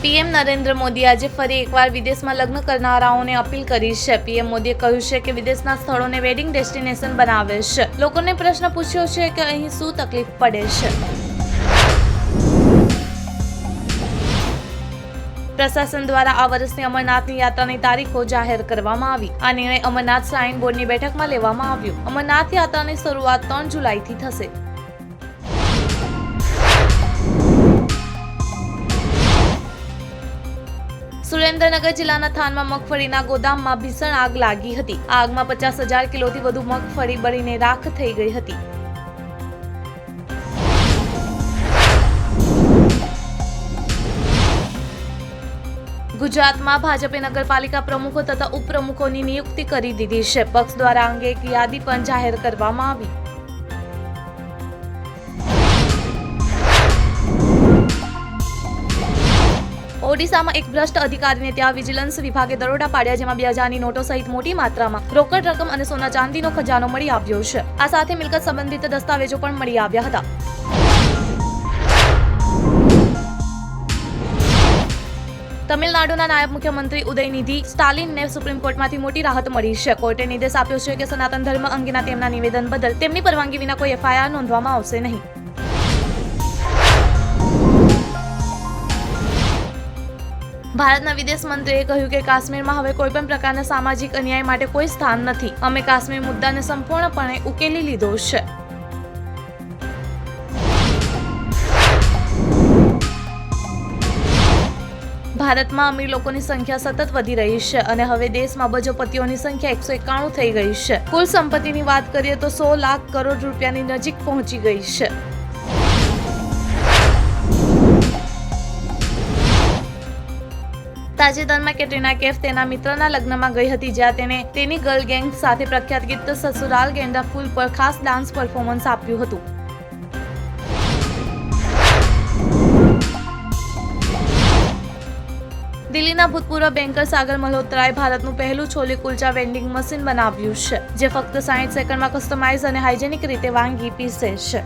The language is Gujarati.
પીએમ નરેન્દ્ર મોદી આજે ફરી એકવાર વિદેશમાં લગ્ન કરનારાઓને અપીલ કરી છે. પીએમ મોદીએ કહ્યું છે કે વિદેશના સ્થળોને વેડિંગ ડેસ્ટિનેશન બનાવે છે. લોકોને પ્રશ્ન પૂછ્યો છે કે અહીં શું તકલીફ પડે છે. પ્રશાસન દ્વારા આ વર્ષની અમરનાથની યાત્રાની તારીખો જાહેર કરવામાં આવી. આ નિર્ણય અમરનાથ શ્રાઇન બોર્ડની બેઠકમાં લેવામાં આવ્યો. અમરનાથ યાત્રાની શરૂઆત 3 જુલાઈથી થશે. સુરેન્દ્રનગર જિલ્લાના થાનમાં મગફળીના ગોદામમાં ભીષણ આગ લાગી હતી. આ આગમાં 50,000 કિલોથી વધુ મગફળી બળીને રાખ થઈ ગઈ હતી. ગુજરાતમાં ભાજપે નગરપાલિકા પ્રમુખો તથા ઉપપ્રમુખોની નિયુક્તિ કરી દીધી છે. પક્ષ દ્વારા આ અંગે એક યાદી પણ જાહેર કરવામાં આવી. ઓડિશામાં એક ભ્રષ્ટ અધિકારીને ત્યાં વિજિલન્સ વિભાગે દરોડા પાડ્યા, જેમાં 2000ની નોટો સહિત મોટી માત્રામાં રોકડ રકમ અને સોના ચાંદીનો ખજાનો મળી આવ્યો છે. આ સાથે મિલકત સંબંધિત દસ્તાવેજો પણ મળી આવ્યા હતા. તમિલનાડુના નાયબ મુખ્યમંત્રી ઉદયનિધિ સ્ટાલિનને સુપ્રીમ કોર્ટમાંથી મોટી રાહત મળી છે. કોર્ટે નિર્દેશ આપ્યો છે કે સનાતન ધર્મ અંગેના તેમના નિવેદન બદલ તેમની પરવાનગી વિના કોઈ એફઆઈઆર નોંધવામાં આવશે નહીં. ભારતના વિદેશ મંત્રીએ કહ્યું કે કાશ્મીરમાં હવે કોઈપણ પ્રકારના સામાજિક અન્યાય માટે કોઈ સ્થાન નથી. અમે કાશ્મીર મુદ્દાને સંપૂર્ણપણે ઉકેલી લીધો છે. ભારતમાં અમીર લોકોની સંખ્યા સતત વધી રહી છે અને હવે દેશમાં બજોપતિઓની સંખ્યા 191 થઈ ગઈ છે. કુલ સંપત્તિની વાત કરીએ તો 100 લાખ કરોડ રૂપિયાની નજીક પહોંચી ગઈ છે. તાજેતરમાં કેટરીના કૈફ તેના મિત્રના લગ્નમાં ગઈ હતી, જ્યાં તેણે તેની ગર્લ ગેંગ સાથે પ્રખ્યાત ગીત સસુરાલ ગેંડા ફૂલ પર ખાસ ડાન્સ પરફોર્મન્સ આપ્યું હતું. દિલ્હીના ભૂતપૂર્વ બેન્કર સાગર મલ્હોત્રાએ ભારતનું પહેલું છોલે કુલચા વેન્ડિંગ મશીન બનાવ્યું છે, જે ફક્ત 60 સેકન્ડમાં કસ્ટમાઇઝ અને હાઇજેનિક રીતે વાનગી પીરસે છે.